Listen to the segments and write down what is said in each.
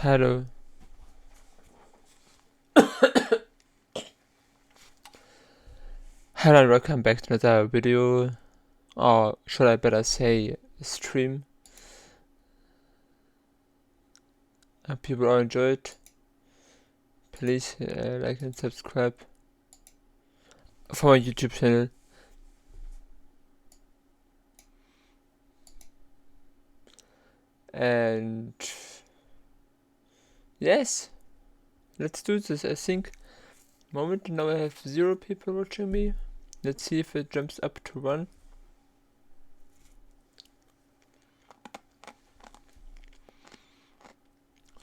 Hello. Hello and welcome back to another video, or should I better say stream. I hope people all enjoy it. Please like and subscribe for my YouTube channel. And yes, let's do this. I think moment now I have 0 people watching me. Let's see if it jumps up to 1.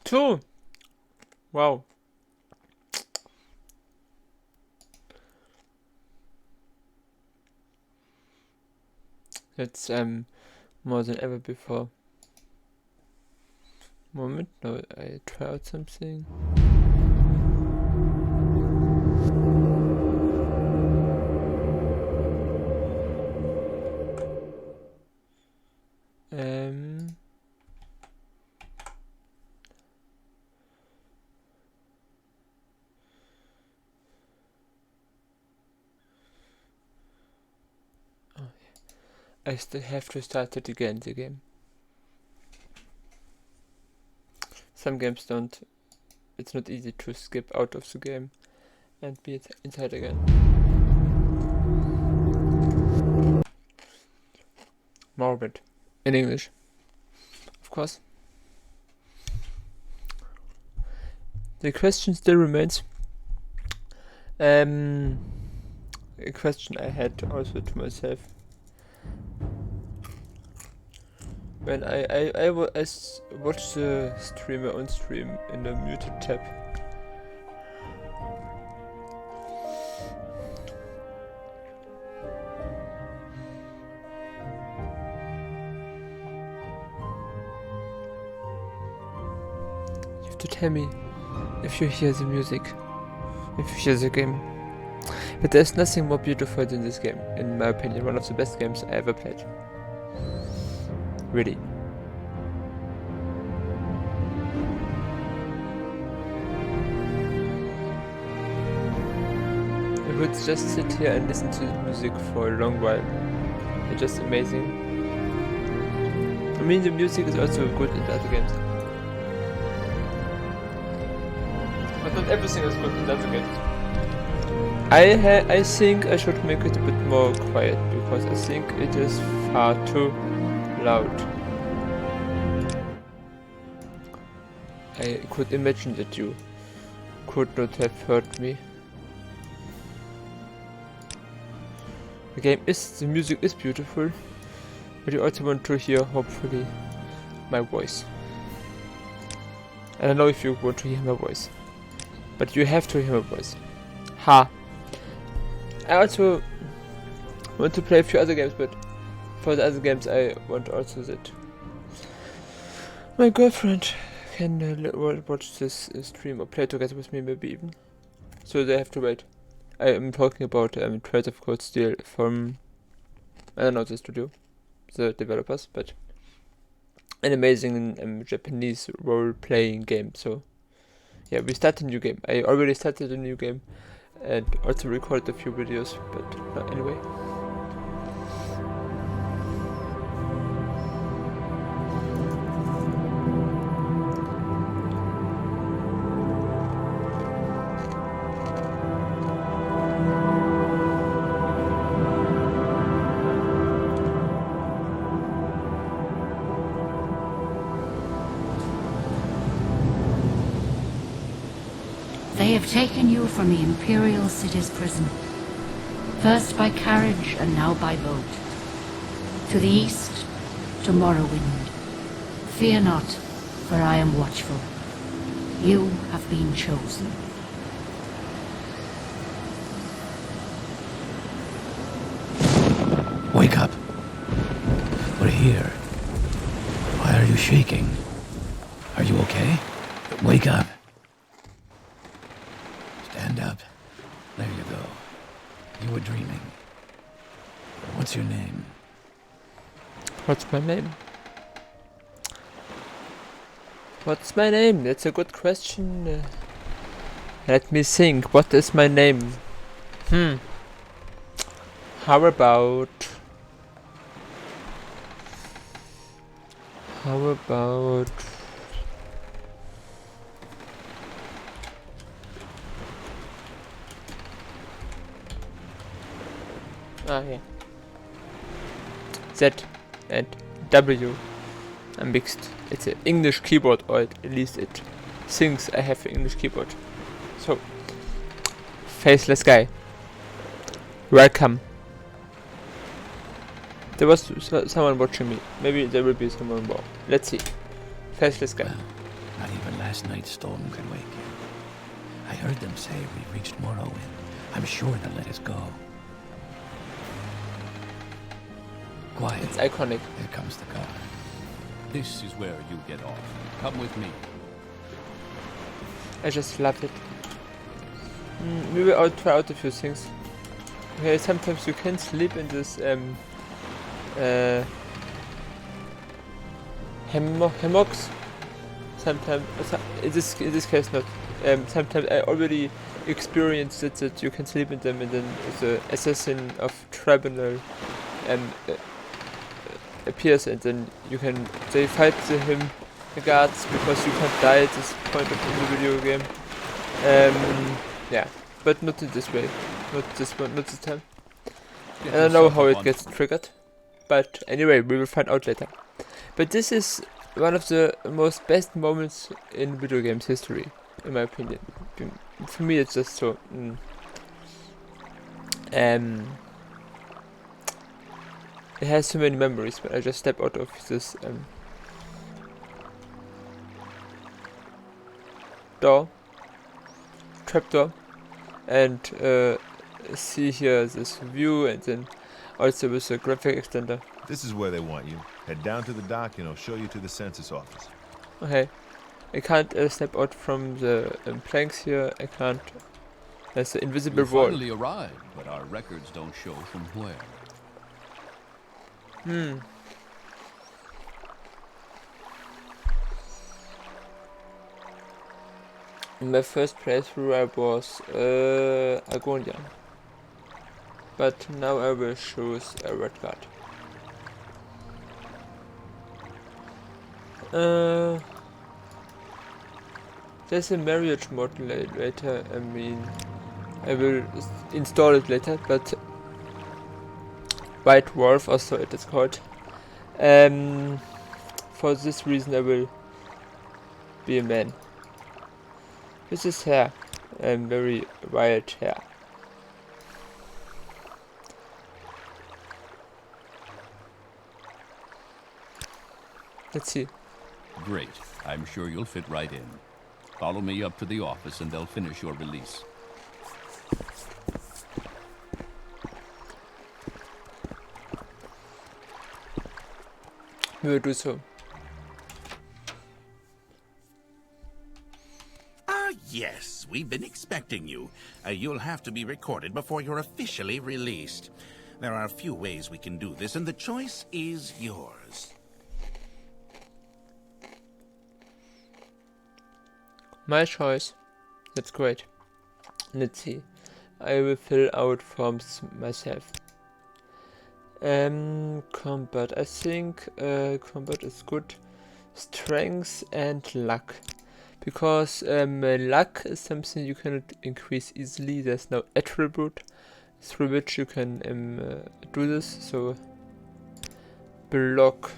Two. Wow. That's more than ever before. Moment, no, I try out something. I still have to start it again, the game. Some games don't. It's not easy to skip out of the game and be inside again. Morrowind. In English. Of course. The question still remains. A question I had also to myself. When I watch the streamer on stream in the muted tab. You have to tell me if you hear the music, if you hear the game. But there's nothing more beautiful than this game, in my opinion. One of the best games I ever played. Really. I would just sit here and listen to the music for a long while. It's just amazing. I mean, the music is also good in the other games. But not everything is good in the other games. I think I should make it a bit more quiet, because I think it is far too loud. I could imagine that you could not have heard me. The music is beautiful, but you also want to hear, hopefully, my voice. I don't know if you want to hear my voice, but you have to hear my voice. Ha! I also want to play a few other games, but for the other games I want also that my girlfriend can watch this stream or play together with me, maybe even. So they have to wait. I am talking about Trails of Cold Steel from, I don't know the studio, the developers, but an amazing Japanese role-playing game. So yeah, we start a new game. I already started a new game and also recorded a few videos, but anyway. They have taken you from the Imperial City's prison, first by carriage and now by boat. To the east, to Morrowind. Fear not, for I am watchful. You have been chosen. Wake up. We're here. Why are you shaking? Are you okay? Wake up. Stand up. There you go. You were dreaming. What's your name? What's my name? What's my name? That's a good question. Let me think. What is my name? How about... How about... Ah, yeah. Z and W are mixed. It's an English keyboard, or at least it thinks I have an English keyboard. So, Faceless guy. Welcome. There was someone watching me. Maybe there will be someone more. Let's see. Faceless guy. Well, not even last night's storm can wake you. I heard them say we reached Morrowind. I'm sure they'll let us go. Quiet. It's iconic. Here comes the car. This is where you get off. Come with me. I just love it. We will try out a few things. Okay, sometimes you can sleep in this hammocks. Sometimes, in this case not. Sometimes I already experienced it that you can sleep in them, and then the assassin of tribunal appears, and then they fight the guards, because you can't die at this point of the video game. Yeah, but not in this way. Not this one, not this time. I don't know how it gets triggered, but anyway, we will find out later. But this is one of the most best moments in video games history, in my opinion. For me, it's just so. It has so many memories, but I just step out of this trapdoor, and see here this view, and then also with the graphic extender. This is where they want you. Head down to the dock and I'll show you to the census office. Okay, I can't step out from the planks here. I can't. There's the invisible We wall. finally arrived, but our records don't show from where. In my first playthrough I was Agonia, but now I will choose a red card. There's a marriage mod later. I mean, I will install it later, but White Wolf, or so it is called. For this reason I will be a man. This is hair, very wild hair. Let's see. Great. I'm sure you'll fit right in. Follow me up to the office and they'll finish your release. We will do so. Yes, we've been expecting you. You'll have to be recorded before you're officially released. There are a few ways we can do this, and the choice is yours. My choice. That's great. Let's see. I will fill out forms myself. Combat. I think combat is good. Strength and luck. Because luck is something you cannot increase easily. There's no attribute through which you can do this. So block.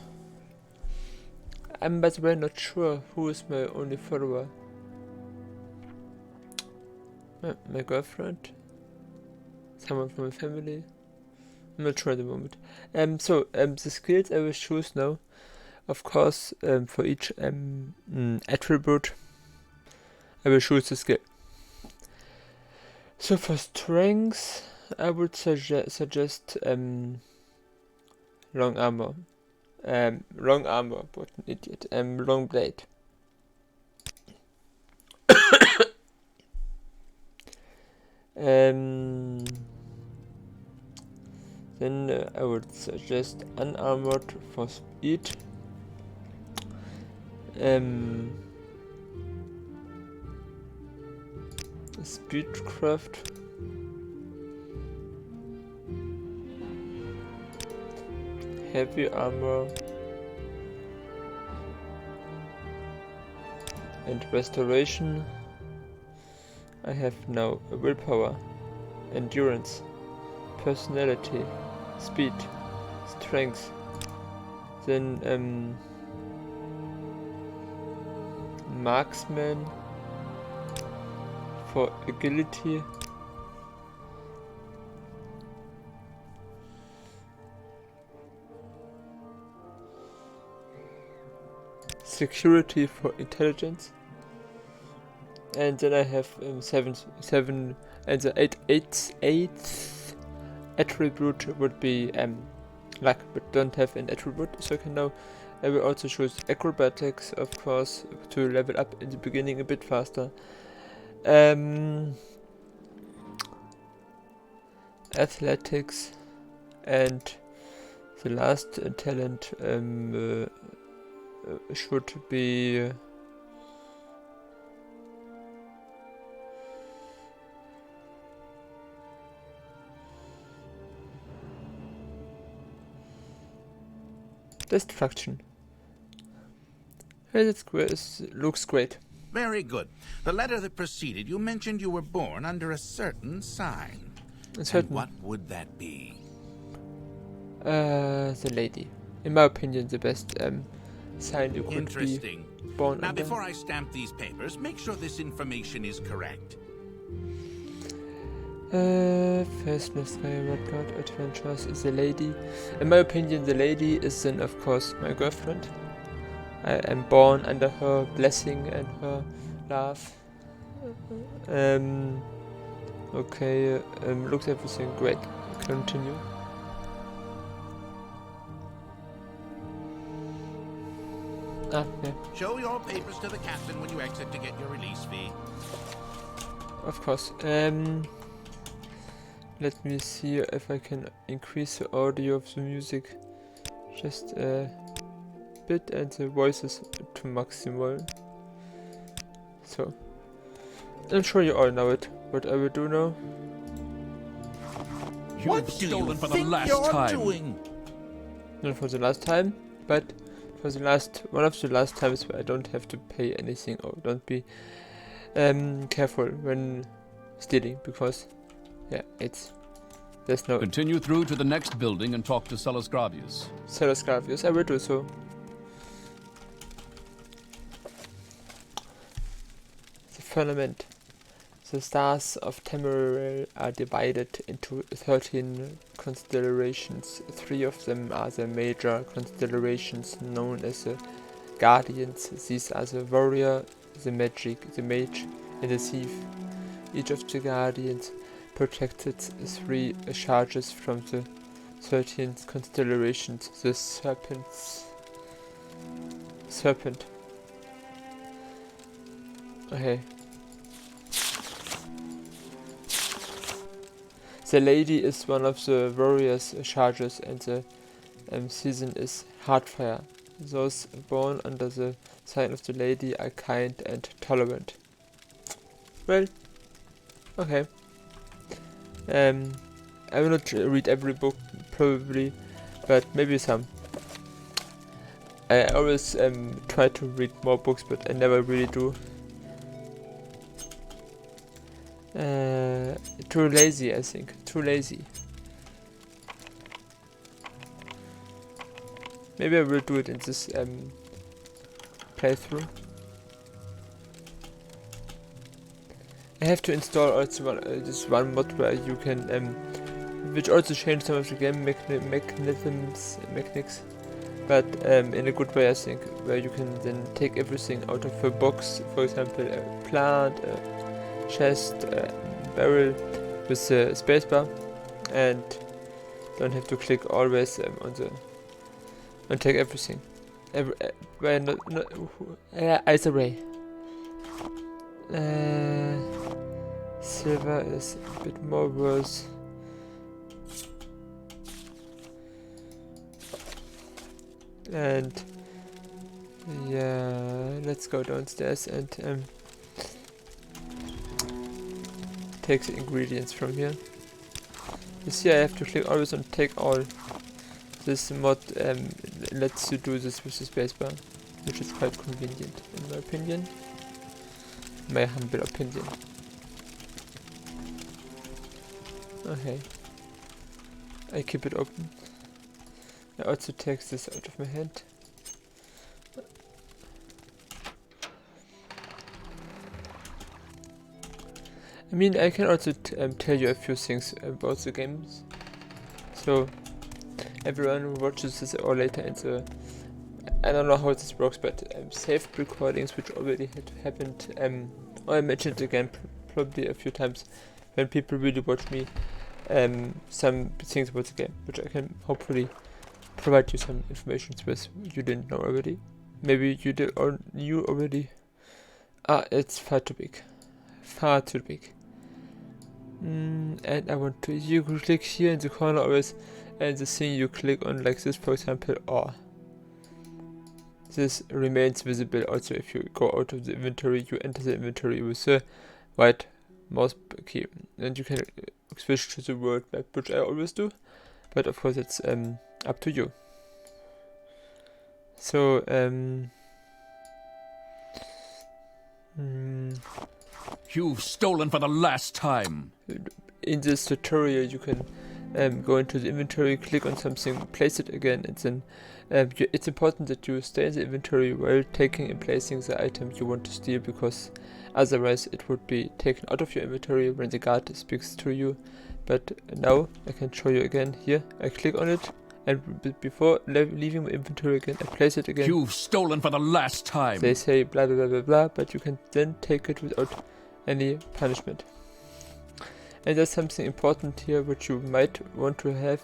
I'm by the way not sure who is my only follower. My girlfriend? Someone from my family? I'm not sure at the moment. So the skills I will choose now, of course, for each attribute, I will choose the skill. So for strength, I would suggest long armor. Long armor, what an idiot. Long blade. Then I would suggest unarmored for speed. Speedcraft. Heavy armor. And restoration. I have now willpower, endurance, personality, speed, strength. Then marksman for agility. Security for intelligence. And then I have seven, and the eighth attribute would be luck, but don't have an attribute, so I will also choose acrobatics, of course, to level up in the beginning a bit faster. Athletics, and the last talent should be destruction. Hey, that's great. Looks great. Very good. The letter that preceded you mentioned you were born under a certain sign. And what would that be? The lady. In my opinion, the best sign you could be born Now, under. before I stamp these papers, make sure this information is correct. Faceless, what God adventures is the lady. In my opinion, the lady is then, of course, my girlfriend. I am born under her blessing and her love. Okay, looks everything great. Continue. Ah, yeah. Show your papers to the captain when you exit to get your release fee. Of course. Let me see if I can increase the audio of the music just a bit and the voices to maximal. So, I'm sure you all know it. What I will do now? You've stolen for the last time. Not for the last time, but for the last one of the last times where I don't have to pay anything, or don't be careful when stealing, because yeah, there's no Continue through to the next building and talk to Celis Gravius. Celis Gravius. I will do so. The firmament. The stars of Temeril are divided into 13 constellations. 3 of them are the major constellations known as the Guardians. These are the Warrior, the Mage, and the Thief. Each of the Guardians protected 3 charges from the 13 constellations. The Serpent. Okay. The lady is one of the warriors' charges, and the season is Heartfire. Those born under the sign of the lady are kind and tolerant. Well, okay. I will not read every book, probably, but maybe some. I always try to read more books, but I never really do. Too lazy, I think. Too lazy. Maybe I will do it in this playthrough. I have to install also this one mod where you can, which also change some of the game mechanics, but in a good way, I think, where you can then take everything out of a box, for example, a plant, a chest, a barrel, with the spacebar, and don't have to click always on the and take everything. Either way. Silver is a bit more worse. And yeah, let's go downstairs and take the ingredients from here. You see, I have to click always on take all. This mod lets you do this with the spacebar, which is quite convenient in my opinion. My humble opinion. Okay. I keep it open. I also take this out of my hand. I mean, I can also tell you a few things about the games. So, everyone who watches this or later in the... I don't know how this works, but saved recordings which already had happened, or I mentioned it again probably a few times when people really watch me, some things about the game, which I can hopefully provide you some information with you didn't know already. Maybe you did or knew already. It's far too big. Far too big. And I want to, you click here in the corner always, and the thing you click on like this, for example, or this remains visible also if you go out of the inventory. You enter the inventory with the right mouse key, and you can switch to the world map, which I always do, but of course it's up to you. So You've stolen for the last time. in this tutorial you can go into the inventory, click on something, place it again, and then it's important that you stay in the inventory while taking and placing the item you want to steal, because otherwise it would be taken out of your inventory when the guard speaks to you. But now I can show you again. Here I click on it, and before leaving my inventory again, I place it again. You've stolen for the last time. They say blah blah blah blah blah, but you can then take it without any punishment. And there's something important here which you might want to have.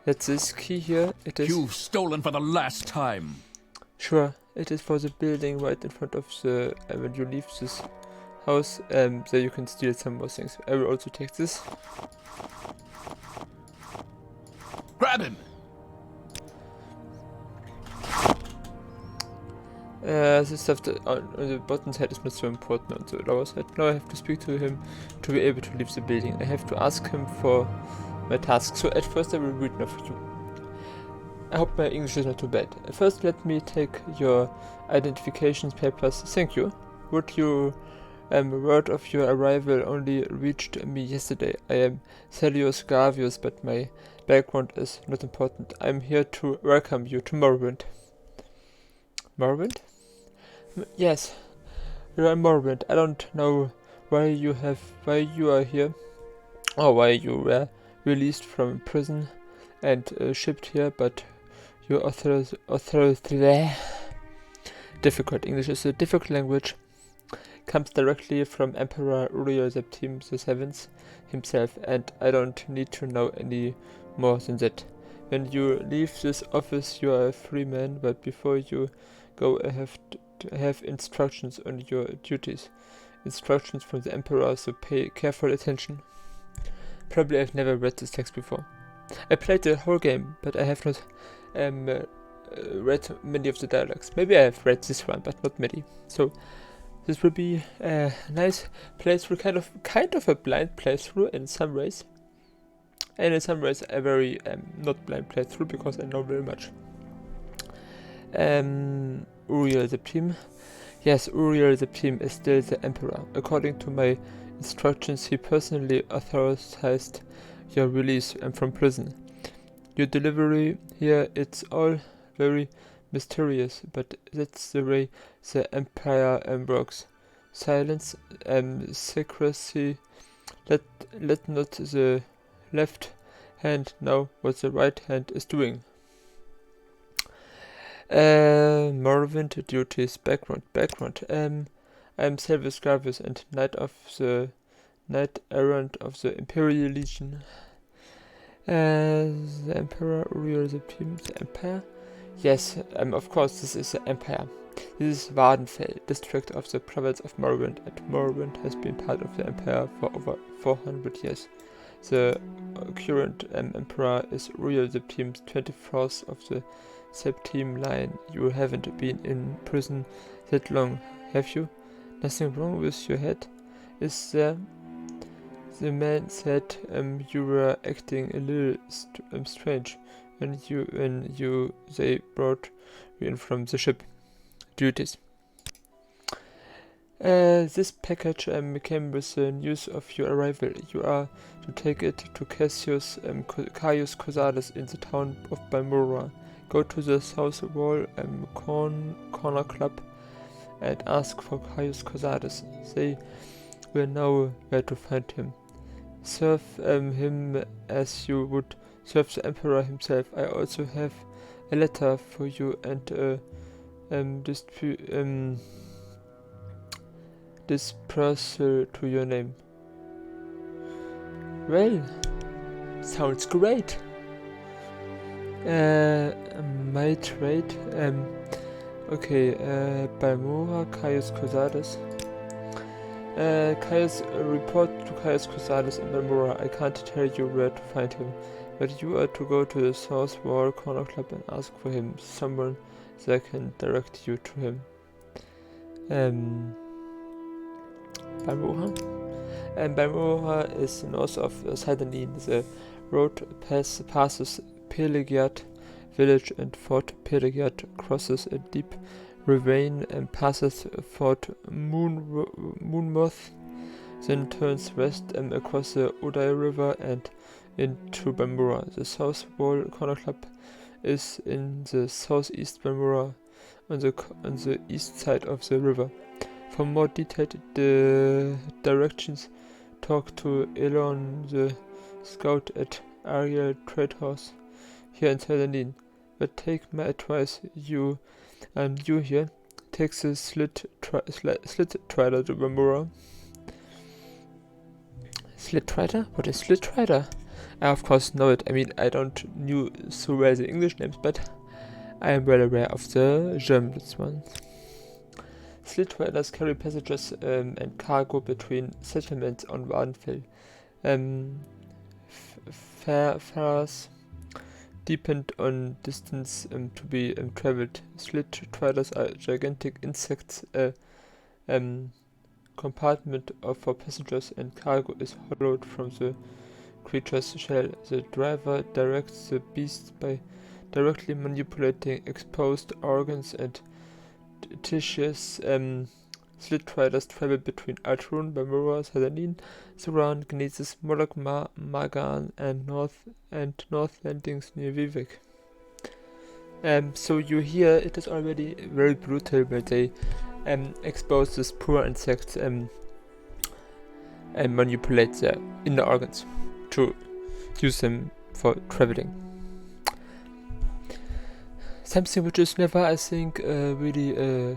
That's this key here. It is. You've stolen for the last time. Sure, it is for the building right in front of the. When you leave this house, there you can steal some more things. I will also take this. Grab him. The stuff that on the bottom side is not so important. On the lower side, now I have to speak to him to be able to leave the building. I have to ask him for my task. So at first I will read now for you. I hope my English is not too bad. First, let me take your identification papers. Thank you. Would you word of your arrival only reached me yesterday. I am Celius Gravius, but my background is not important. I am here to welcome you to Morrowind. Morrowind? Yes, you are Morrowind. I don't know why you are here, or why you were released from prison and shipped here, but your authority difficult. English is a difficult language. Comes directly from Emperor Uriel Septim VII himself, and I don't need to know any more than that. When you leave this office, you are a free man, but before you go, I have to have instructions on your duties. Instructions from the Emperor, so pay careful attention. Probably I've never read this text before. I played the whole game, but I have not read many of the dialogues. Maybe I have read this one, but not many. So this will be a nice playthrough, kind of a blind playthrough in some ways, and in some ways a very not blind playthrough because I know very much. Uriel Septim. Yes, Uriel Septim is still the Emperor. According to my instructions, he personally authorized your release from prison. Your delivery here, it's all very mysterious, but that's the way the Empire works. Silence and secrecy. Let not the left hand know what the right hand is doing. Morrowind duties, background. I am Celius Gravius and Knight Errant of the Imperial Legion. The Emperor Uriel Septim, the Empire? Yes, of course, this is the Empire. This is Vvardenfell, district of the province of Morrowind, and Morrowind has been part of the Empire for over 400 years. The current Emperor is Uriel Septim, 24th of the Septim line. You haven't been in prison that long, have you? Nothing wrong with your head, is there? The man said you were acting a little strange when they brought you in from the ship. Duties. This package came with the news of your arrival. You are to take it to Caius Cosades in the town of Balmora. Go to the South Wall Corner Club and ask for Caius Cosades. They will know where to find him. Serve him as you would serve the Emperor himself. I also have a letter for you and dispersal to your name. Well, sounds great. My trade. Okay. Balmora, Caius Cosades. Caius, report to Caius Cosades in Balmora. I can't tell you where to find him, but you are to go to the South Wall Corner Club and ask for him. Someone that can direct you to him. Balmora? Balmora is north of Saldanine. The road passes Pelegiat village, and Fort Pelegiat crosses a deep ravine and passes Fort Moonmouth, then turns west across the Oday River and into Balmora. The South Wall Corner Club is in the southeast Balmora, on the east side of the river. For more detailed directions, talk to Elon, the scout at Ariel Trade House here in Saldanine. But take my advice, you here, take the slit rider to Balmora. Slit rider? What is slit rider? I of course know it. I mean, I don't knew so well the English names, but I am well aware of the German ones. Slit riders carry passengers and cargo between settlements on Wardenfell. Fares depend on distance to be traveled. Slit riders are gigantic insects. Compartment for passengers and cargo is hollowed from the creature's shell. The driver directs the beast by directly manipulating exposed organs and tissues. Slit riders travel between Altruin, Balmora, Saldanine, Suran, Gnesis, Moloch, Magan, and North Landings near Vivek. So you hear it is already very brutal where they expose these poor insects and manipulate their inner organs to use them for traveling. Something which is never, I think, really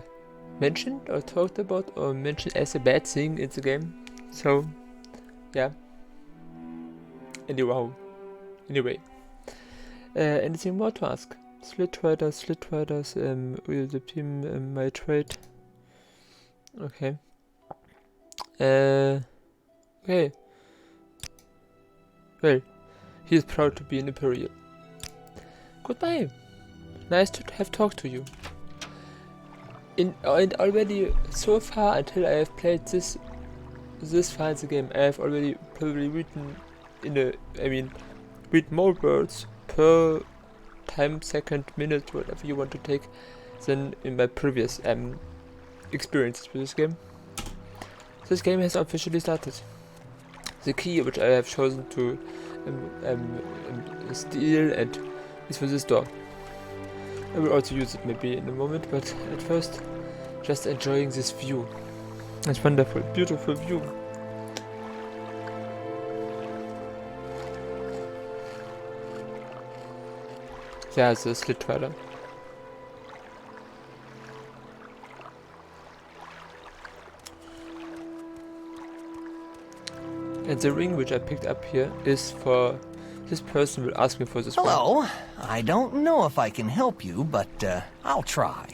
mentioned or talked about or mentioned as a bad thing in the game. So, yeah. Anyway. Anything more to ask? Slit riders, will the team my trade? Okay. Okay. Well, he is proud to be an Imperial. Goodbye. Nice to have talked to you. And already so far, until I have played this far in the game, I have already probably written read more words per time, second, minute, whatever you want to take, than in my previous experiences with this game. This game has officially started. The key which I have chosen to steal and is for this door. I will also use it maybe in a moment, but at first, just enjoying this view. It's wonderful, beautiful view. There's a slit rider. And the ring which I picked up here is for this person will ask me for this ring. Hello. I don't know if I can help you, but I'll try.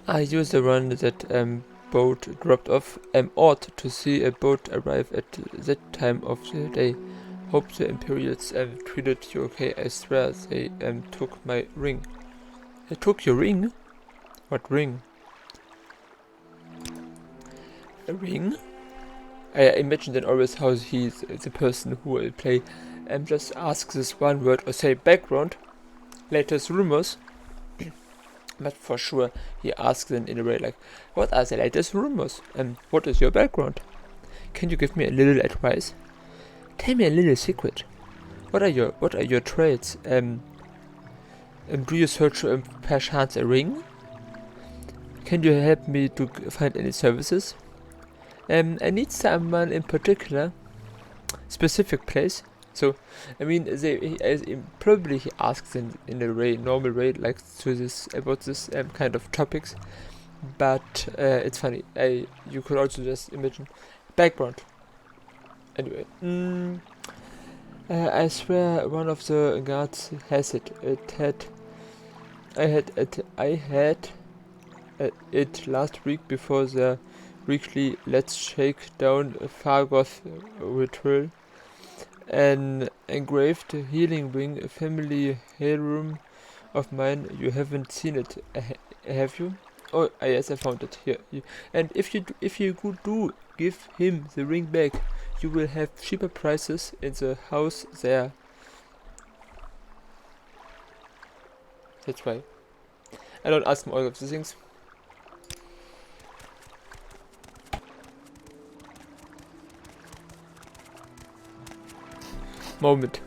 I use the one that boat dropped off. I'm odd to see a boat arrive at that time of the day. Hope the Imperials treated you okay. I swear they took my ring. They took your ring? What ring? A ring? I imagine then always how he's the person who will play and just ask this one word or say background, latest rumors. But for sure he asks them in a way like, what are the latest rumors? And what is your background? Can you give me a little advice? Tell me a little secret. What are your traits? Do you search perchance a ring? Can you help me to find any services? I need someone in particular, specific place. So, I mean, probably he asks in a normal way, like to this about this kind of topics. But it's funny. You could also just imagine background. Anyway, I swear one of the guards has it. I had it last week before the weekly Let's Shake Down Fargoth ritual. An engraved healing ring, a family heirloom of mine. You haven't seen it, have you? Oh, yes, I found it here. And if you do give him the ring back, you will have cheaper prices in the house there. That's why I don't ask him all of the things. Moment.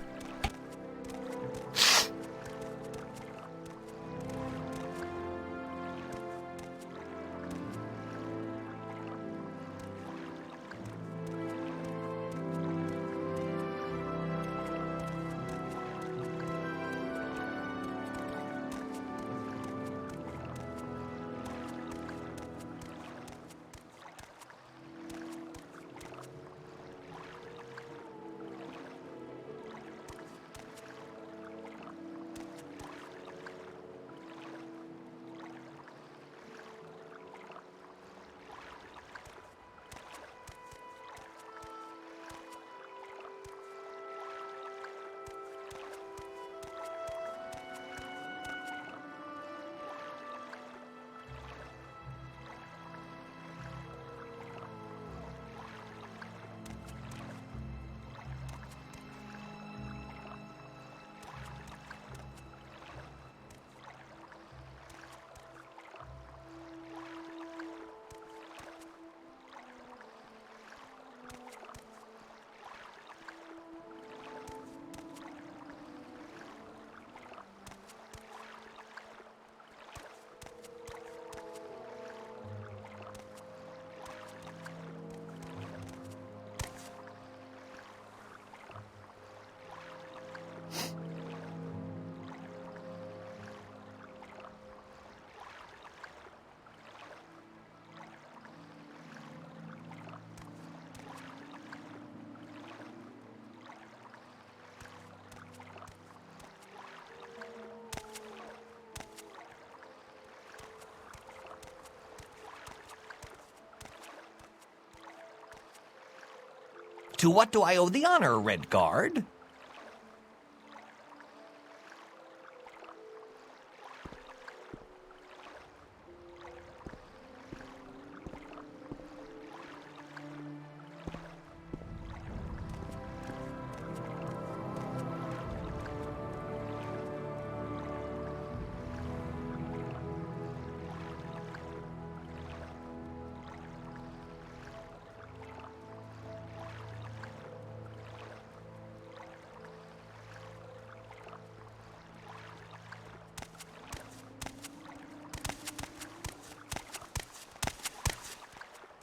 To what do I owe the honor, Red Guard?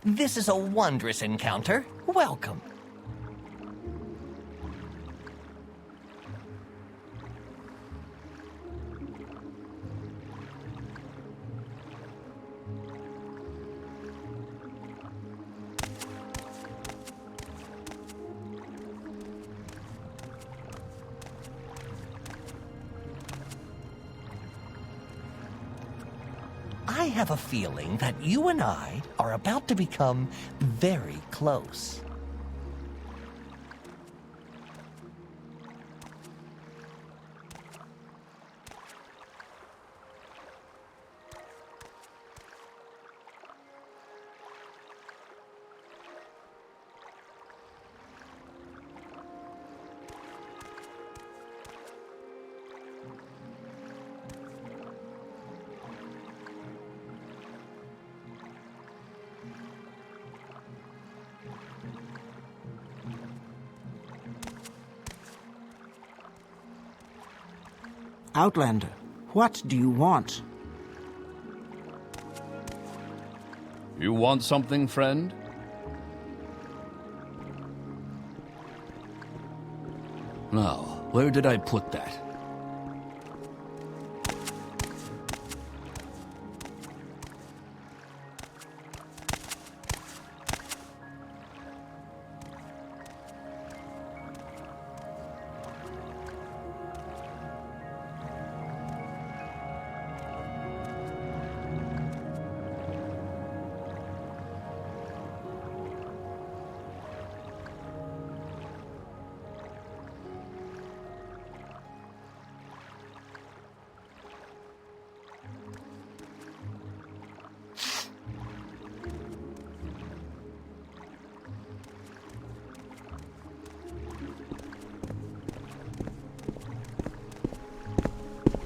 This is a wondrous encounter. Welcome. I have a feeling that you and I are about to become very close. Outlander, what do you want? You want something, friend? Now, where did I put that?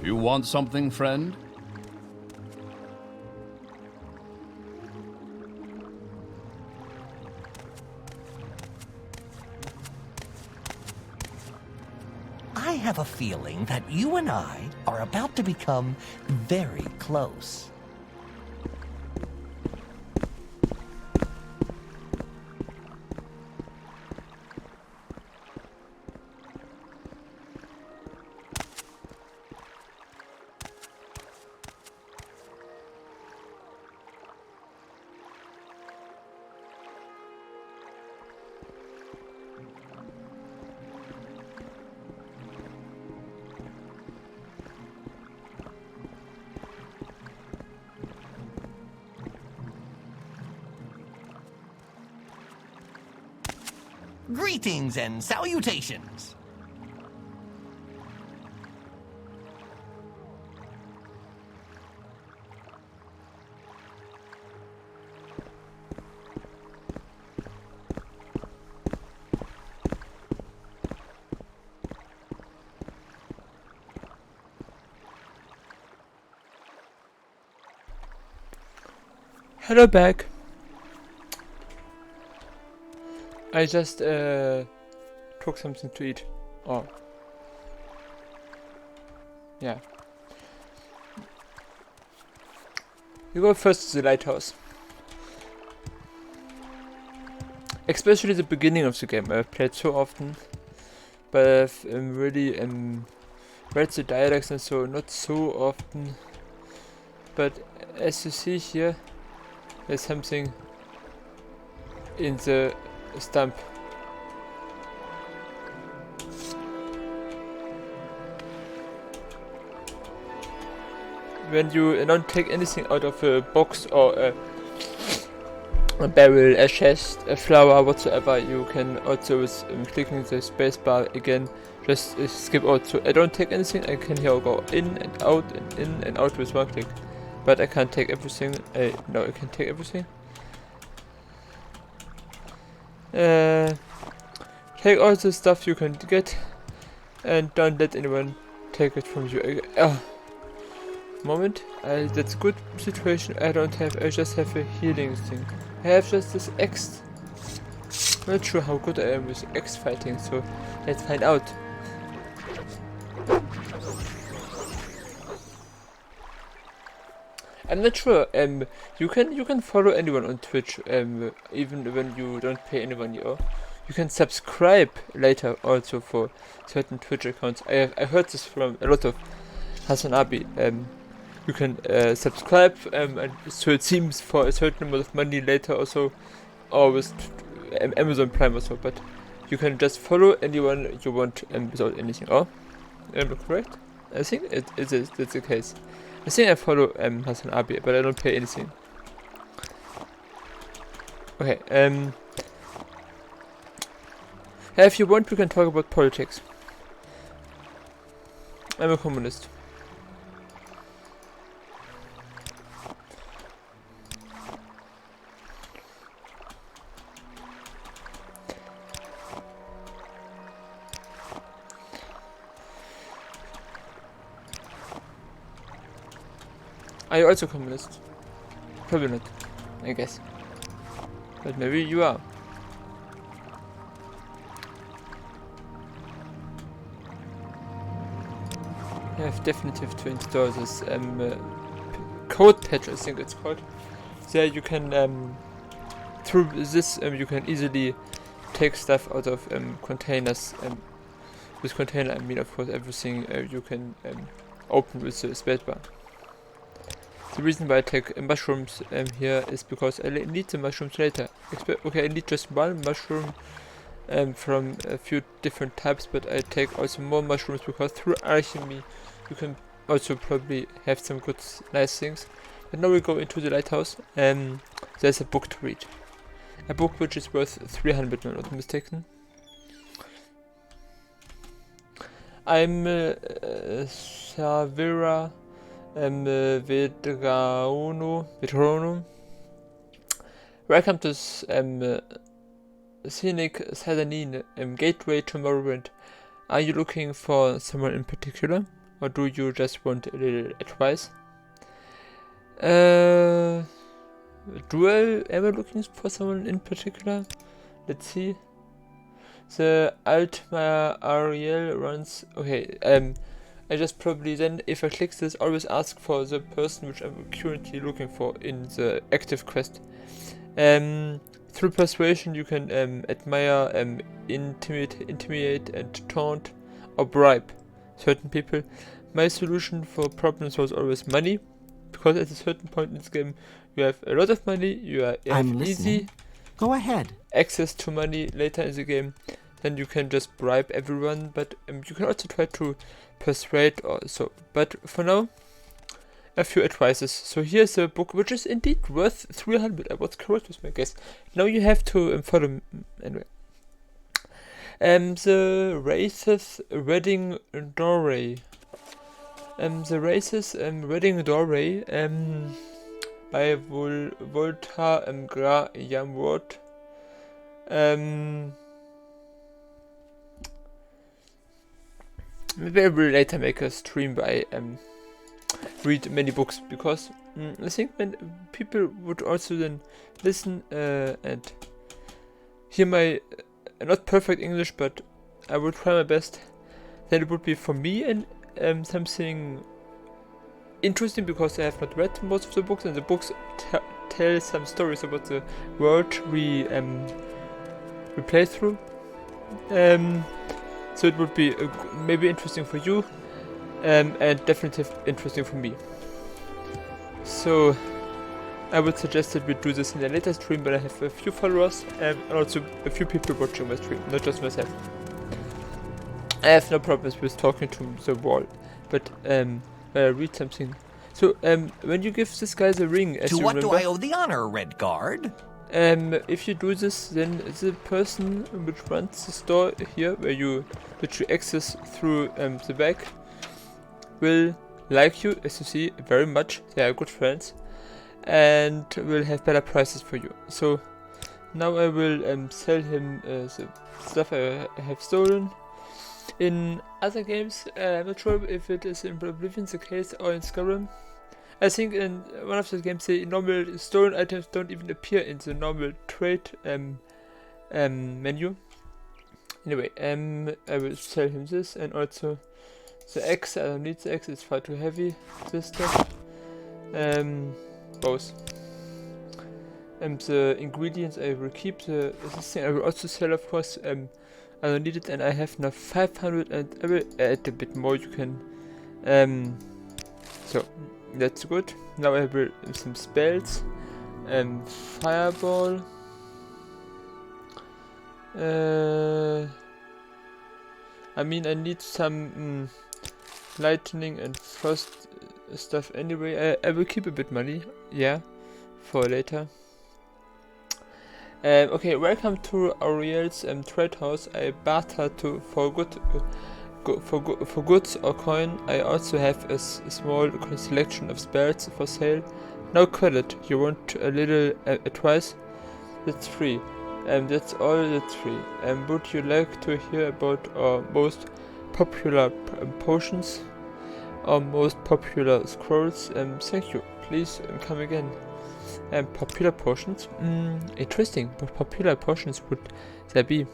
You want something, friend? I have a feeling that you and I are about to become very close. Greetings and salutations. Hello back. I just took something to eat. Oh. Yeah. You go first to the lighthouse. Especially the beginning of the game. I've played so often, but I've really read the dialogues and so not so often. But as you see here, there's something in the stump. When you don't take anything out of a box or a barrel, a chest, a flower, whatsoever, you can also with clicking the spacebar again just skip out. So I don't take anything. I can here go in and out and in and out with one click, but I can't take everything. No, I can take everything. Take all the stuff you can get and don't let anyone take it from you. Moment, that's good situation. I don't have, I just have a healing thing. I have just this X. I'm not sure how good I am with X fighting, so let's find out. I'm not sure. You can follow anyone on Twitch. Even when you don't pay anyone, you can subscribe later also for certain Twitch accounts. I heard this from a lot of Hasanabi. You can subscribe, and so it seems for a certain amount of money later also, or with Amazon Prime also. But you can just follow anyone you want without anything. Oh, am I correct? I think that's the case. I think I follow Hassan Abi, but I don't pay anything. Okay, if you want, we can talk about politics. I'm a communist. Are you also communist? Probably not, I guess. But maybe you are. you have definitive to install this code patch, I think it's called. There you can through this you can easily take stuff out of containers. With container I mean of course everything you can open with the spacebar. The reason why I take mushrooms here is because I need the mushrooms later. Okay, I need just one mushroom from a few different types, but I take also more mushrooms because through alchemy you can also probably have some good nice things. But now we go into the lighthouse and there's a book to read. A book which is worth 300 if I'm not mistaken. I'm Savira Vedrano. Welcome to Scenic Satanine Gateway to Morrowind. Are you looking for someone in particular, or do you just want a little advice? Do I ever looking for someone in particular? Let's see. The Altmaier Ariel runs. Okay, I just probably then, if I click this, always ask for the person which I'm currently looking for in the active quest. Through persuasion, you can admire, intimidate, and taunt or bribe certain people. My solution for problems was always money, because at a certain point in this game, you have a lot of money. You have easy. Go ahead. Access to money later in the game. Then you can just bribe everyone, but you can also try to persuade or so. But for now, a few advices. So here's a book which is indeed worth 300. I was correct with my guess. Now you have to follow anyway. The Race's Wedding Doorway. The Race's Wedding Doorway. By Volta Gra Yamwort. Maybe I will later make a stream where I read many books, because I think when people would also then listen and hear my not perfect English, but I will try my best, then it would be for me and something interesting, because I have not read most of the books, and the books tell some stories about the world we play through. So it would be maybe interesting for you, and definitely interesting for me. So I would suggest that we do this in a later stream, but I have a few followers and also a few people watching my stream, not just myself. I have no problems with talking to the wall, but when I read something. So when you give this guy the ring, as To you what remember, do I owe the honor, Red Guard? if you do this, then the person which runs the store here, which you access through the back, will like you, as you see, very much. They are good friends, and will have better prices for you. So now I will sell him the stuff I have stolen. In other games, I'm not sure if it is in Oblivion the case or in Skyrim. I think in one of the games the normal stolen items don't even appear in the normal trade menu. Anyway, I will sell him this, and also the axe. I don't need the axe, it's far too heavy. This stuff. Both. The ingredients I will keep. This thing I will also sell, of course. I don't need it, and I have now 500, and I will add a bit more. You can. So that's good. Now I will some spells. Fireball. I mean, I need some lightning and frost stuff anyway. I will keep a bit money, yeah, for later. Okay, welcome to Ariel's trade house. I barter for goods or coin. I also have a small selection of spells for sale. No credit. You want a little advice? That's free. That's all. That's free. Would you like to hear about our most popular potions? Our most popular scrolls? Thank you. Please come again. Popular potions? Interesting. What popular potions would there be?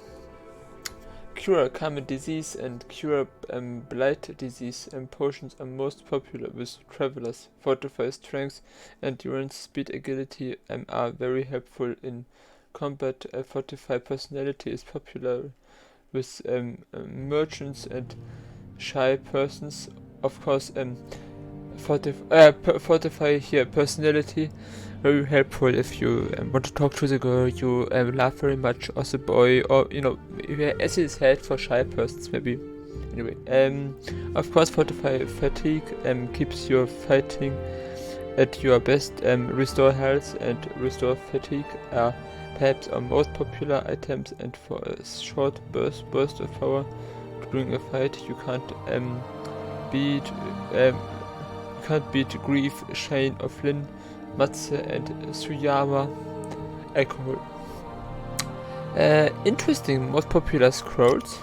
cure common disease and cure blight disease. Potions are most popular with travelers. Fortify strength, endurance, speed, agility are very helpful in combat. Fortify personality is popular with merchants and shy persons. Of course, fortify here personality, very helpful if you want to talk to the girl you love very much, or the boy, or as it is held for shy persons maybe. Anyway, of course, fortify fatigue keeps your fighting at your best. Restore health and restore fatigue are perhaps our most popular items, and for a short burst of power during a fight, you can't beat Grief, Shane of Lynn, Matze and Suyama. Alcohol. Interesting, most popular scrolls.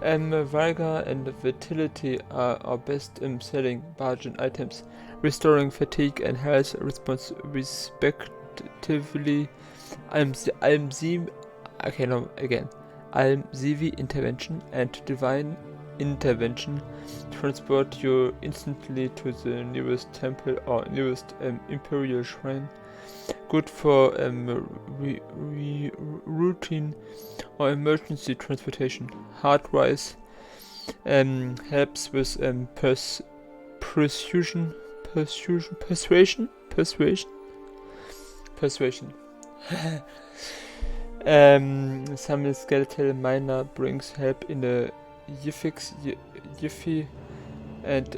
Valga and Vitality are our best selling bargain items, restoring fatigue and health response respectively. Almzivi intervention and divine intervention transport you instantly to the nearest temple or nearest imperial shrine. Good for routine or emergency transportation. Hardwise helps with persuasion. Some skeletal miner brings help in a Yiffy and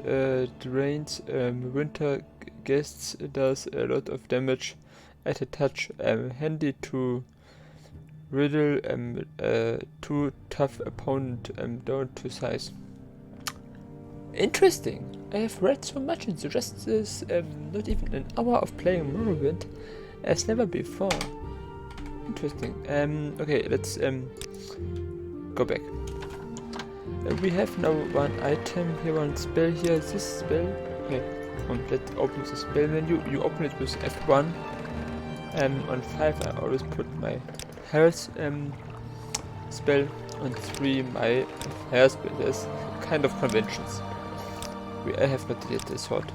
drains winter guests, does a lot of damage at a touch. Handy to riddle too tough opponent down to size. Interesting. I have read so much in just this not even an hour of playing Morrowind as never before. Interesting. Okay, let's go back. We have now one item here, one spell here. This spell. Okay, let's open the spell menu. You open it with F1. On 5 I always put my health spell, on 3 my hair spell. There's kind of conventions. I have not yet the sword.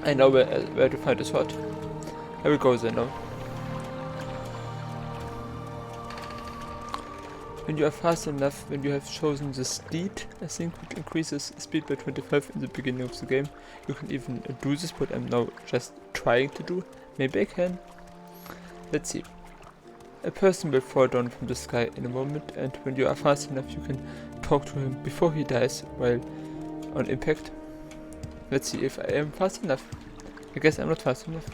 I know where to find the sword. I will go there now. When you are fast enough, when you have chosen the steed, I think, which increases speed by 25 in the beginning of the game, you can even do this, what I'm now just trying to do. Maybe I can. Let's see. A person will fall down from the sky in a moment, and when you are fast enough, you can talk to him before he dies while on impact. Let's see if I am fast enough. I guess I'm not fast enough.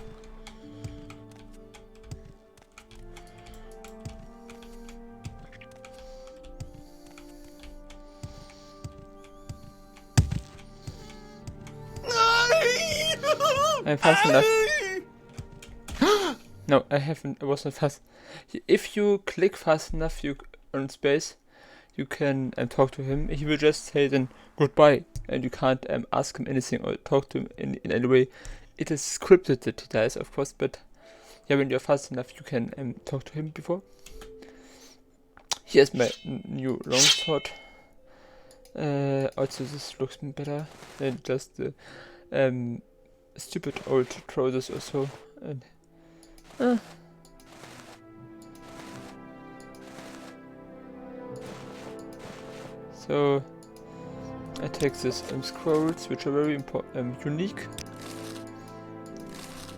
I'm fast enough. No, I haven't. I wasn't fast. If you click fast enough, on space, you can talk to him. He will just say then goodbye, and you can't ask him anything or talk to him in any way. It is scripted that he dies, of course, but yeah, when you're fast enough, you can talk to him before. Here's my new longsword. Also, this looks better than just the stupid old trousers or so. And so I take this scrolls, which are very important, unique,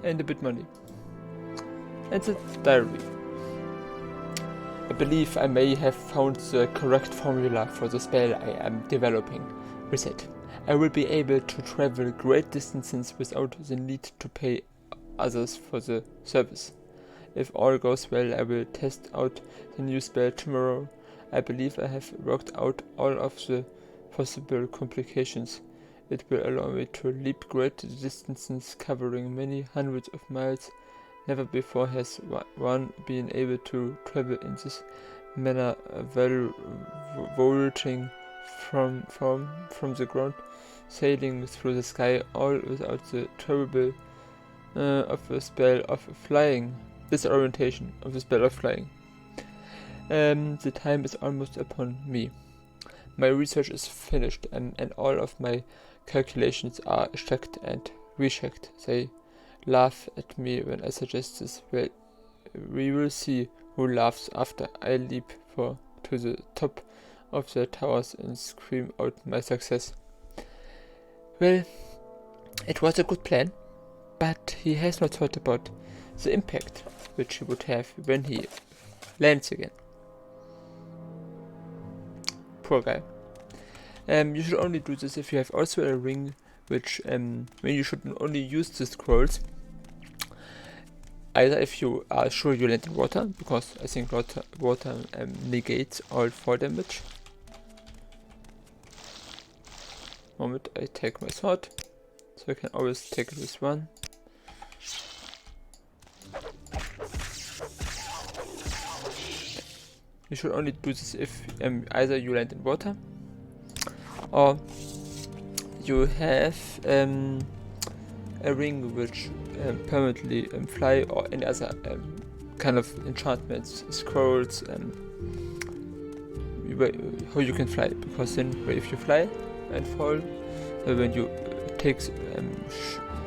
and a bit money. And the diary. I believe I may have found the correct formula for the spell I am developing. With it, I will be able to travel great distances without the need to pay others for the service. If all goes well, I will test out the new spell tomorrow. I believe I have worked out all of the possible complications. It will allow me to leap great distances covering many hundreds of miles. Never before has one been able to travel in this manner, vaulting from the ground, sailing through the sky, all without the trouble of the spell of flying. Disorientation of the spell of flying. The time is almost upon me. My research is finished, and all of my calculations are checked and rechecked. They laugh at me when I suggest this. Well, we will see who laughs after I leap to the top of the towers and scream out my success. Well, it was a good plan, but he has not thought about the impact which he would have when he lands again. Poor guy. You should only do this if you have also a ring, which when you should only use the scrolls. Either if you are sure you land in water, because I think water negates all fall damage. Moment, I take my sword, so I can always take it with one. You should only do this if either you land in water, or you have a ring which permanently fly, or any other kind of enchantments, scrolls, how you can fly, because then if you fly and fall, when you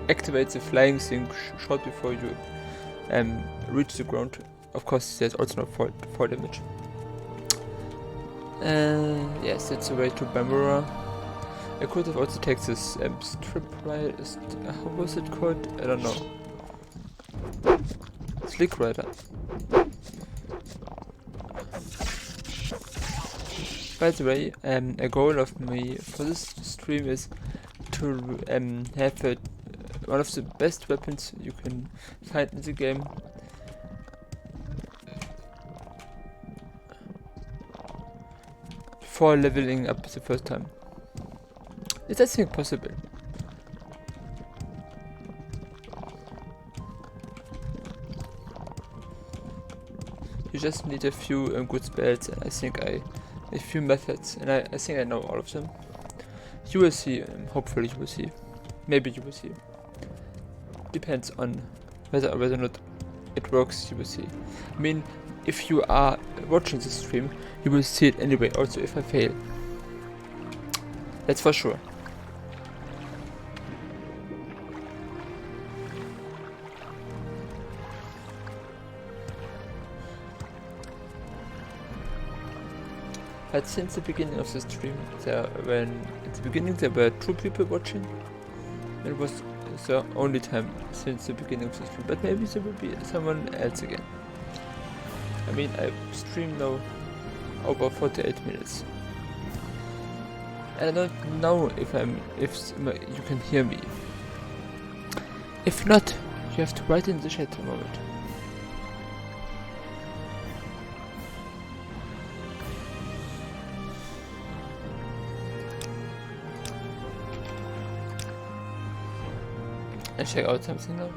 activate the flying thing short before you reach the ground, of course there's also no fall damage. Yes, that's the way to Bambora. I could have also taken this strip rider. How was it called? I don't know. Slick rider. By the way, a goal of me for this stream is to have one of the best weapons you can find in the game. Before leveling up the first time. Is that thing possible? You just need a few good spells, and I think a few methods, and I think I know all of them. You will see, hopefully you will see. Maybe you will see. Depends on whether or not it works, you will see. I mean, if you are watching the stream, you will see it anyway, also if I fail. That's for sure. But since the beginning of the stream, at the beginning there were 2 people watching. It was the only time since the beginning of the stream, but maybe there will be someone else again. I mean, I stream now over 48 minutes. And I don't know if you can hear me. If not, you have to write in the chat a moment. I check out something now.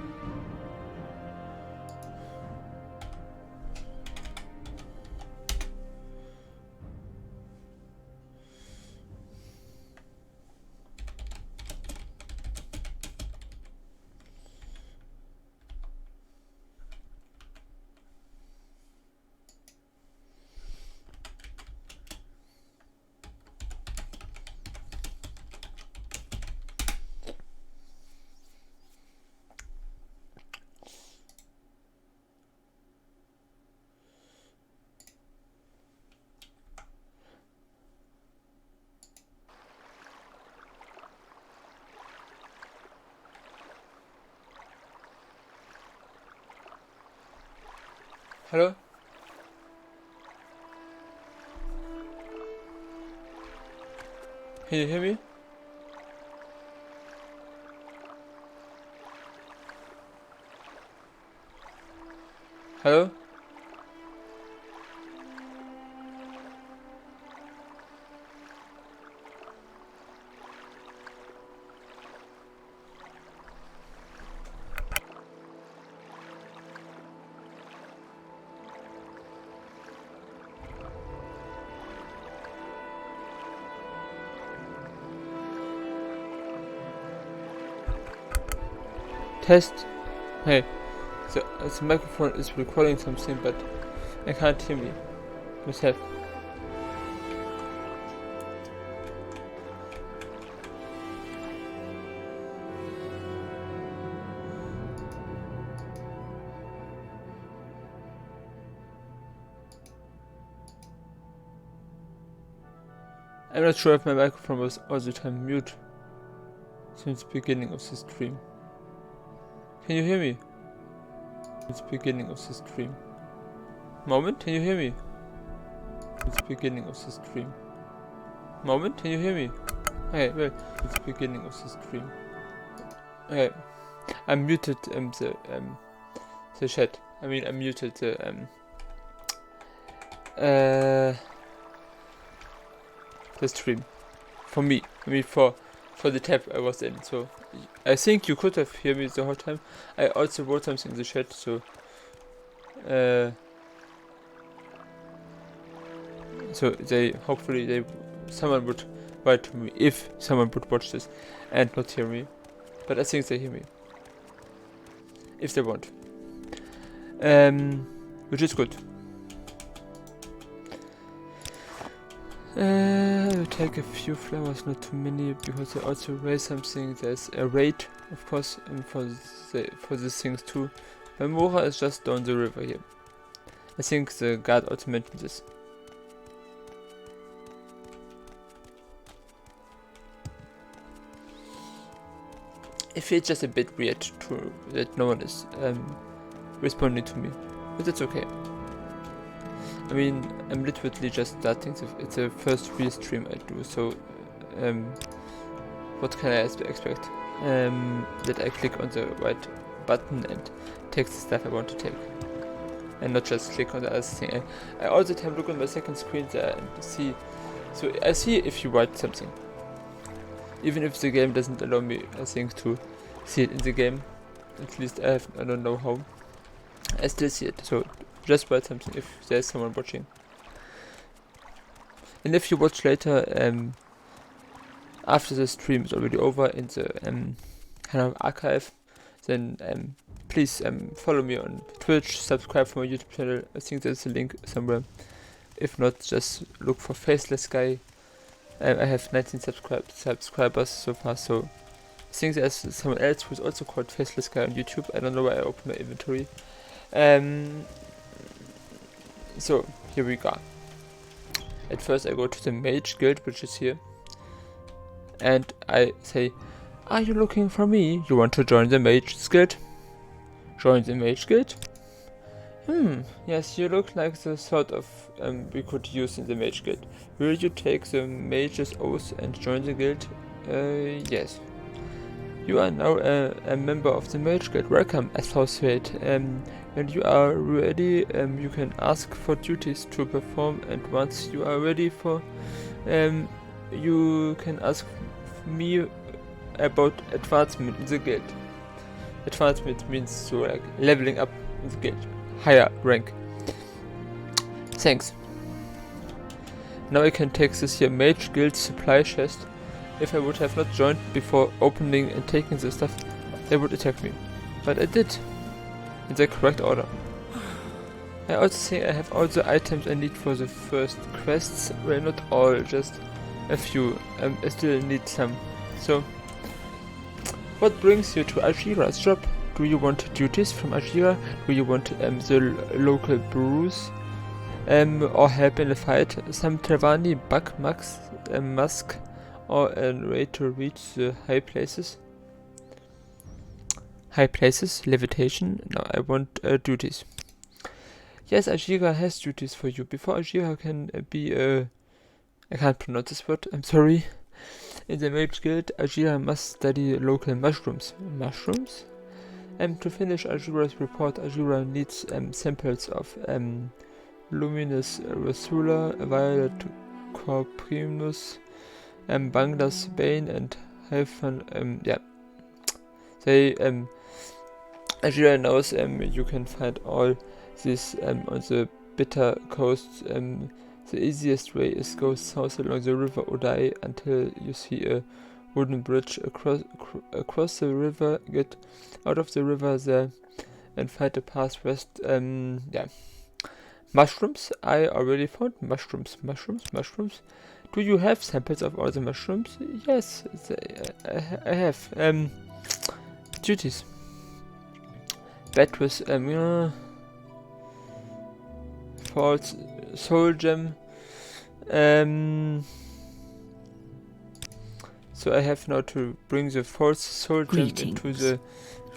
Hello? Can you hear me? Hello? Test. Hey, the microphone is recording something, but I can't hear me. myself. I'm not sure if my microphone was all the time mute since the beginning of the stream. Can you hear me? Since the beginning of the stream. Moment, can you hear me? Since the beginning of the stream. Moment, can you hear me? Okay, well, since the beginning of the stream. Okay, I muted the chat. I mean, I muted the stream for me. I mean, for the tab I was in. So I think you could have heard me the whole time. I also wrote something in the chat. So they hopefully someone would write to me if someone would watch this and not hear me. But I think they hear me if they want, which is good. I will take a few flowers, not too many, because I also raise something. There's a raid, of course, for these things too. My Mora is just down the river here. I think the guard also mentioned this. It feels just a bit weird that no one is responding to me, but that's okay. I mean, I'm literally just starting. It's the first real stream I do, so what can I expect? That I click on the right button and take the stuff I want to take, and not just click on the other thing. I all the time look on my second screen there and see. So I see if you write something, even if the game doesn't allow me, I think, to see it in the game. At least I don't know how. I still see it. So just write something if there's someone watching. And if you watch later, after the stream is already over in the kind of archive, then please follow me on Twitch, subscribe for my YouTube channel. I think there's a link somewhere. If not, just look for Faceless guy. I have 19 subscribers so far, so I think there's someone else who's also called Faceless guy on YouTube. I don't know why I opened my inventory. So here we go. At first I go to the Mage Guild, which is here, and I say, "Are you looking for me? You want to join the Mage Guild? Join the Mage Guild? Yes, you look like the sort of we could use in the Mage Guild. Will you take the Mage's Oath and join the guild? Yes. You are now a member of the Mage Guild. Welcome, associate. When you are ready, you can ask for duties to perform, and once you are ready for, you can ask me about advancement in the guild. Advancement means so like leveling up in the guild, higher rank. Thanks. Now I can take this here Mage Guild supply chest. If I would have not joined before opening and taking the stuff, they would attack me. But I did. In the correct order. I also think I have all the items I need for the first quests. Well, not all, just a few. I still need some. So, what brings you to Ajira's shop? Do you want duties from Ajira? Do you want the local brews? Or help in a fight? Some Travani bug musk? Or a way to reach the high places? High places, levitation. No, I want duties. Yes, Ajira has duties for you. Before Ajira can be I can't pronounce this word, I'm sorry. In the Mage Guild, Ajira must study local mushrooms. Mushrooms? To finish Ajira's report, Ajira needs samples of luminous Rasula, violet corprinus, Bangla's bane, and hyphen, yeah. They, Ajira knows you can find all this on the bitter coast. The easiest way is go south along the river Odai until you see a wooden bridge across the river. Get out of the river there and find a path west. Yeah, Mushrooms. I already found mushrooms. Mushrooms. Do you have samples of all the mushrooms? Yes, I have. Duties. That was false soul gem. So I have now to bring the false soul gem into the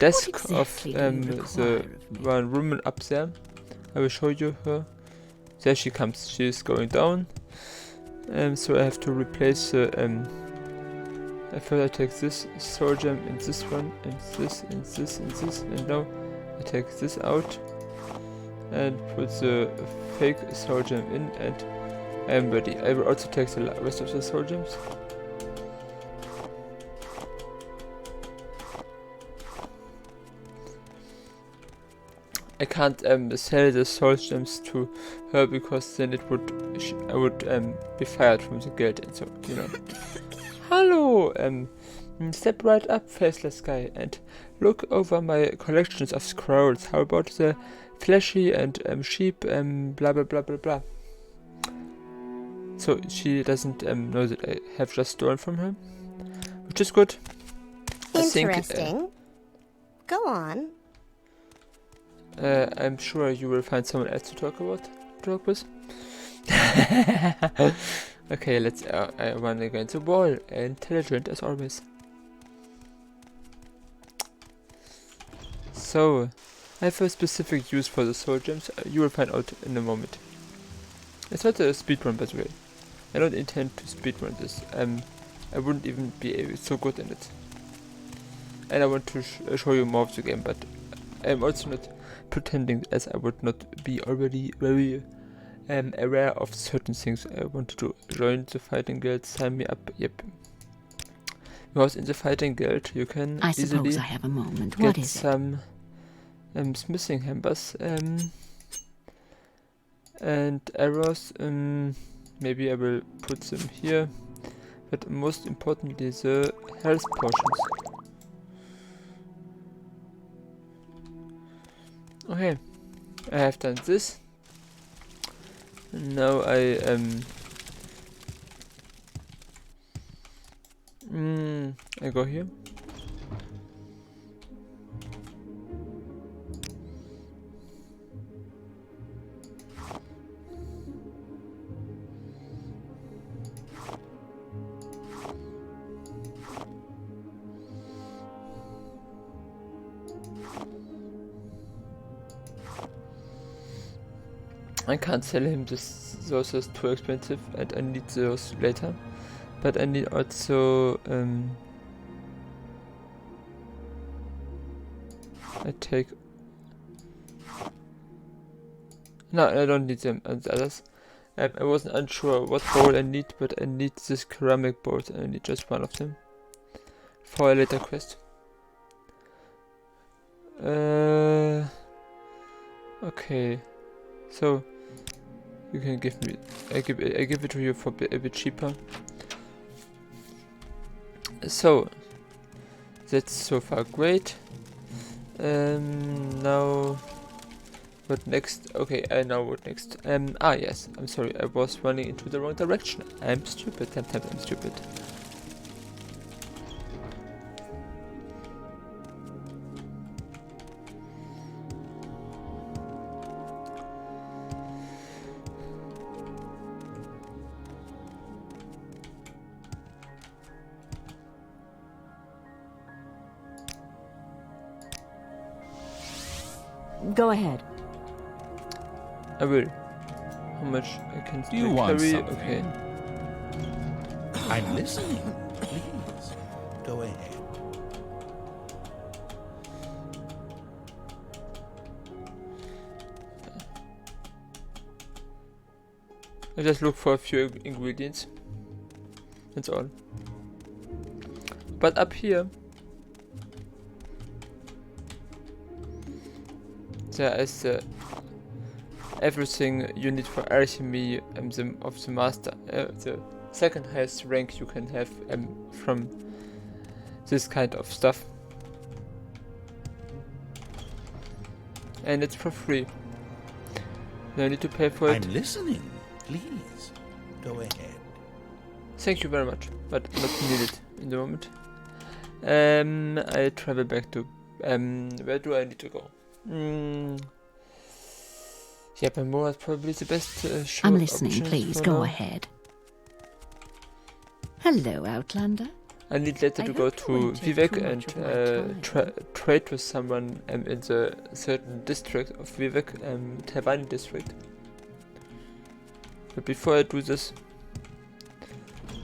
desk of the one woman up there. I will show you her. There she comes. She is going down. So I have to replace the. I first take this soul gem and this one and this and this and this, and now I take this out and put the fake soul gem in, and I am ready. I will also take the rest of the soul gems. I can't sell the soul gems to her because then it would I would be fired from the guild, and so you know. Hello, step right up, Faceless guy, and look over my collections of scrolls. How about the fleshy and sheep blah blah blah blah blah. So she doesn't know that I have just stolen from her, which is good. Interesting. Go on. I'm sure you will find someone else to talk with. Okay, let's run against the wall. Intelligent as always. So, I have a specific use for the soul gems. You will find out in a moment. It's not a speedrun, by the way. I don't intend to speedrun this. I wouldn't even be so good in it. And I want to show you more of the game, but I'm also not pretending as I would not be already very aware of certain things. I want to join the fighting guild, sign me up, yep. Because in the fighting guild you can I easily suppose I have a moment. What get is it? some smithing hammers and arrows. Maybe I will put them here, but most importantly the health potions. Okay, I have done this. And now I go here. I can't sell him this, those are too expensive and I need those later. But I need also I take no, I don't need them and the others. I wasn't unsure what bowl I need, but I need this ceramic bowl and I need just one of them for a later quest. Okay, so you can give me. I give it to you for a bit cheaper. So that's so far great. Now what next? Okay, I know what next. Yes. I'm sorry. I was running into the wrong direction. I'm stupid. Sometimes I'm stupid. Go ahead. I will. How much I can Do you want carry? something? Okay. I'm listening. Please, go ahead. I just look for a few ingredients. That's all. But up here there is everything you need for alchemy of the master. The second highest rank you can have from this kind of stuff. And it's for free. Do I need to pay for it? I'm listening. Please, go ahead. Thank you very much, but not needed in the moment. I travel back to... where do I need to go? Yeah, Bambora is probably the best show. I'm listening, please, go ahead. Hello, Outlander. I need later to go to Vivek and trade with someone in the certain district of Vivek, Taiwan district. But before I do this,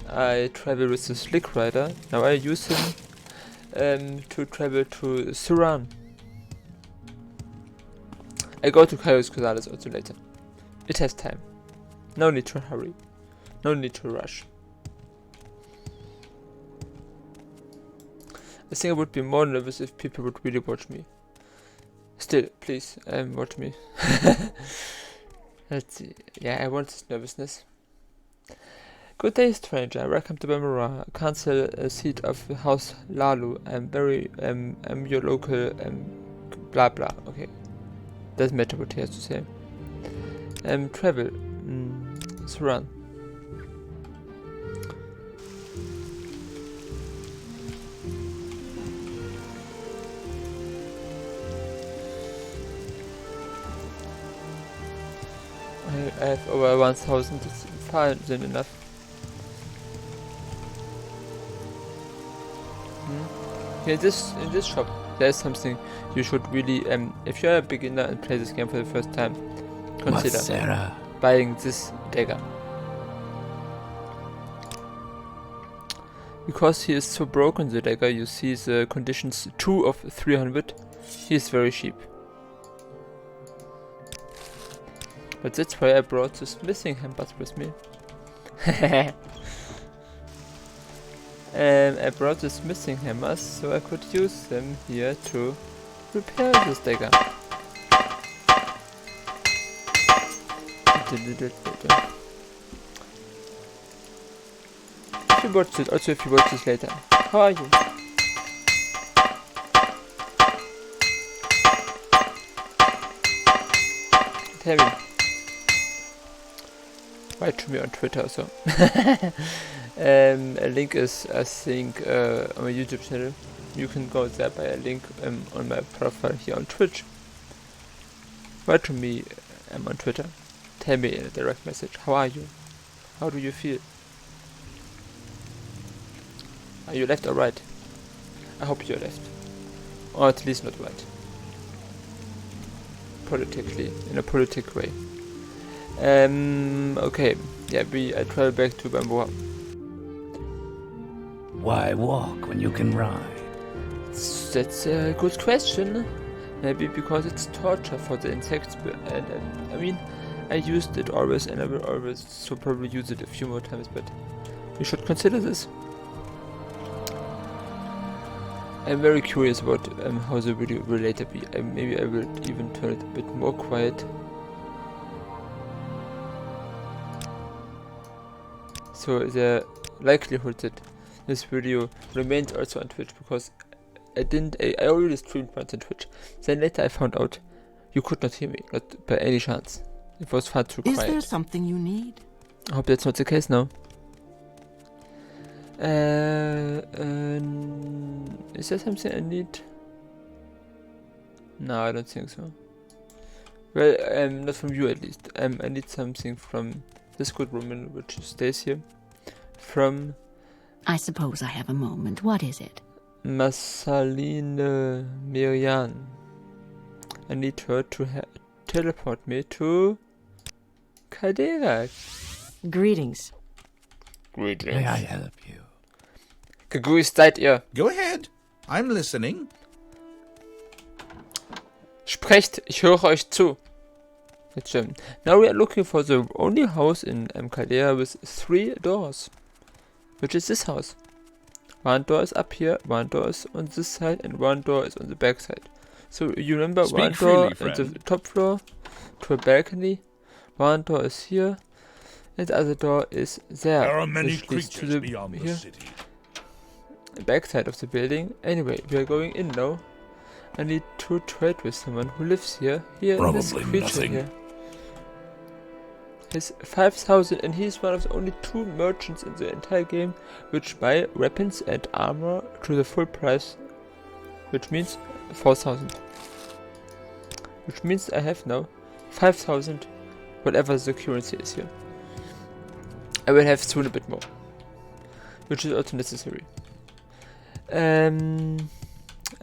I travel with the Slick Rider. Now I use him to travel to Suran. I go to Kairos Gonzalez also later. It has time. No need to hurry. No need to rush. I think I would be more nervous if people would really watch me. Still, please, watch me. Let's see. Yeah, I want this nervousness. Good day, stranger. Welcome to Bambora. Council seat of House Lalu. I'm your local, blah blah. Okay. Doesn't matter what he has to say. Travel. Suran. I have over 1,000, it's far than enough. In this shop, there's something you should really, if you're a beginner and play this game for the first time, consider buying this dagger. Because he is so broken, the dagger, you see the conditions 2 of 300, he is very cheap. But that's why I brought the smithing hammers with me. I brought the smithing hammers so I could use them here to repair this dagger. If you watch it, also if you watch this later. How are you? Tell me. Write to me on Twitter or so. A link is, I think, on my YouTube channel. You can go there by a link on my profile here on Twitch. Write to me on Twitter. Tell me in a direct message. How are you? How do you feel? Are you left or right? I hope you're left. Or at least not right. Politically, in a politic way. Okay, yeah, I travel back to Bambora. Why walk when you can ride? That's a good question. Maybe because it's torture for the insects, and I mean, I used it always and I will always so probably use it a few more times, but you should consider this. I'm very curious about how the video will later be. Maybe I will even turn it a bit more quiet. So the likelihood that this video remains also on Twitch, because I already streamed once on Twitch. Then later I found out you could not hear me, not by any chance. It was far too quiet. Is there something you need? I hope that's not the case now. Is there something I need? No, I don't think so. Well, not from you at least. I need something from this good woman which stays here. From... I suppose I have a moment. What is it? Massaline Mirian. I need her to teleport me to Caldera. Greetings. Greetings. May I help you? Gegrüßt seid ihr. Go ahead. I'm listening. Sprecht, ich höre euch zu. It's German. Now we are looking for the only house in Caldera with 3 doors. Which is this house. One door is up here, one door is on this side, and one door is on the back side. So you remember, Speak one door on the top floor to a balcony, one door is here, and the other door is there. There are many which leads creatures beyond the city. The back side of the building. Anyway, we are going in now. I need to trade with someone who lives here. Here, Probably this creature nothing. here. has 5,000 and he's one of the only 2 merchants in the entire game which buy weapons and armor to the full price, which means 4,000. Which means I have now 5,000, whatever the currency is here. I will have soon a bit more, which is also necessary. I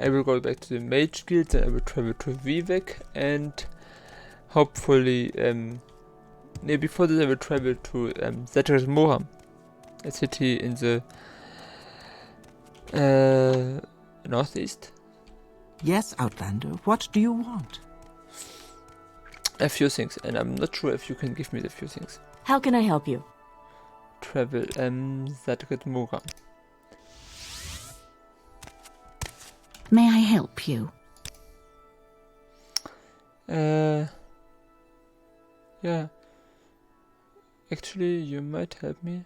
will go back to the Mage Guild, then I will travel to Vivek, and hopefully, before this I will travel to Moram, a city in the northeast. Yes, Outlander, what do you want? A few things, and I'm not sure if you can give me the few things. How can I help you? Travel Moram. May I help you? Yeah. Actually, you might help me.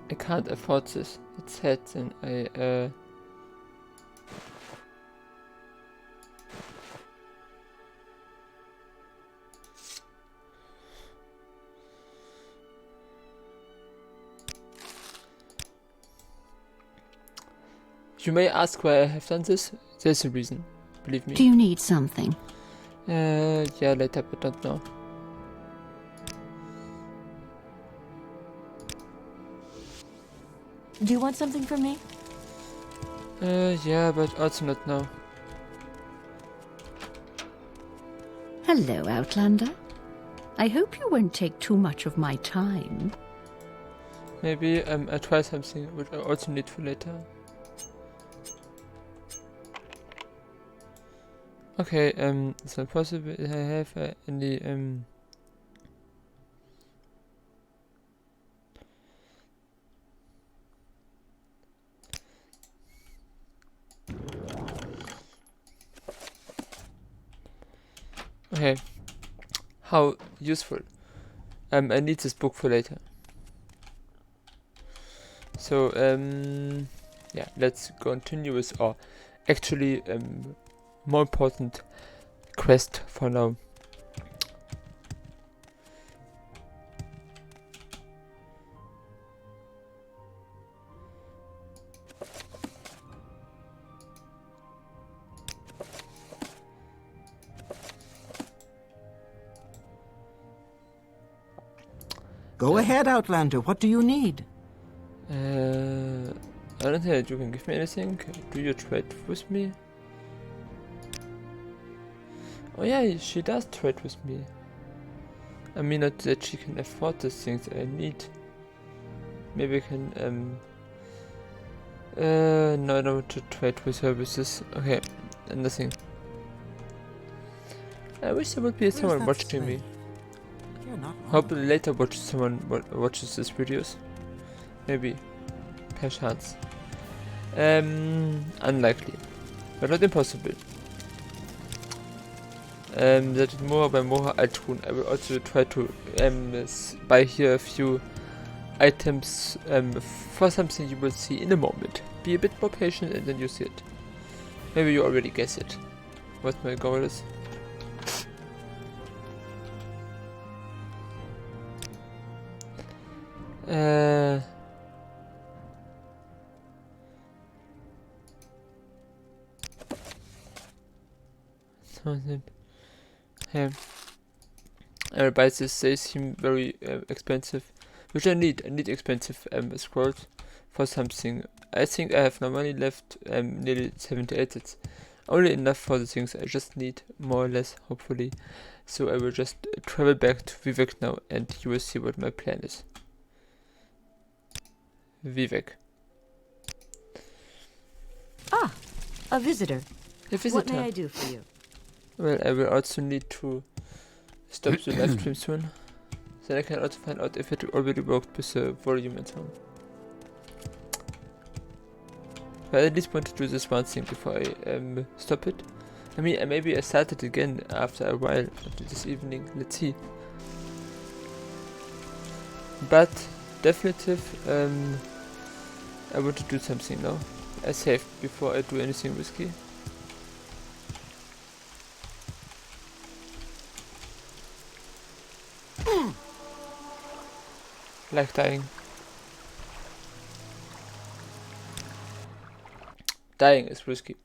I can't afford this. It's sad, and I You may ask why I have done this. There's a reason, believe me. Do you need something? Yeah, later, but don't know. Do you want something from me? Yeah, but also not now. Hello, Outlander. I hope you won't take too much of my time. Maybe I try something which I also need for later. Okay, it's not possible. I have any Okay, how useful. I need this book for later. So, yeah, let's continue with our actually more important quest for now. Go ahead, Outlander. What do you need? I don't think that you can give me anything. Do you trade with me? Oh yeah, she does trade with me. I mean, not that she can afford the things I need. Maybe I can, no, I don't want to trade with her with this. Okay, nothing. I wish there would be someone watching me. Hopefully later someone watches these videos. Maybe. Perchance. Unlikely. But not impossible. That is more by more Altruhen. I will also try to buy here a few items for something you will see in a moment. Be a bit more patient and then you see it. Maybe you already guess it. What my goal is. Something. Yeah. I will buy this. They seem very expensive, which I need. I need expensive scrolls for something. I think I have no money left. Nearly 78. It's only enough for the things I just need, more or less, hopefully. So I will just travel back to Vivek now, and you will see what my plan is. Vivek. Ah, a visitor. A visitor. What may I do for you? Well, I will also need to stop the live stream soon. Then I can also find out if it already worked with the volume and so on. I at least want to do this one thing before I stop it. I mean, maybe I start it again after a while, after this evening, let's see. But, definitive, I want to do something now. I saved before I do anything risky. Like dying. Dying is risky.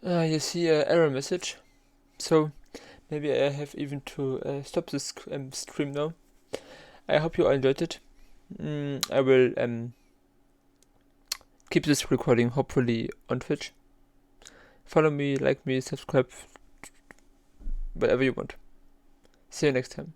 You see an error message. So maybe I have even to stop this stream now. I hope you all enjoyed it. I will keep this recording hopefully on Twitch. Follow me, like me, subscribe, whatever you want. See you next time.